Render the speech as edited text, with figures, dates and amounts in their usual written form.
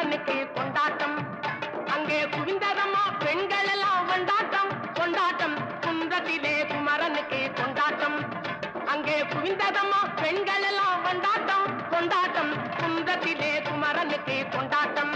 குமரனுக்கு கொண்டாட்டம். அங்கே குவிந்ததம்மா பெண்கள் எல்லாம் கொண்டாட்டம் கொண்டாட்டம். குன்றத்திலே குமரனுக்கு கொண்டாட்டம். அங்கே குவிந்ததம்மா பெண்கள் எல்லாம் கொண்டாட்டம் கொண்டாட்டம். குன்றத்திலே குமரனுக்கு கொண்டாட்டம்.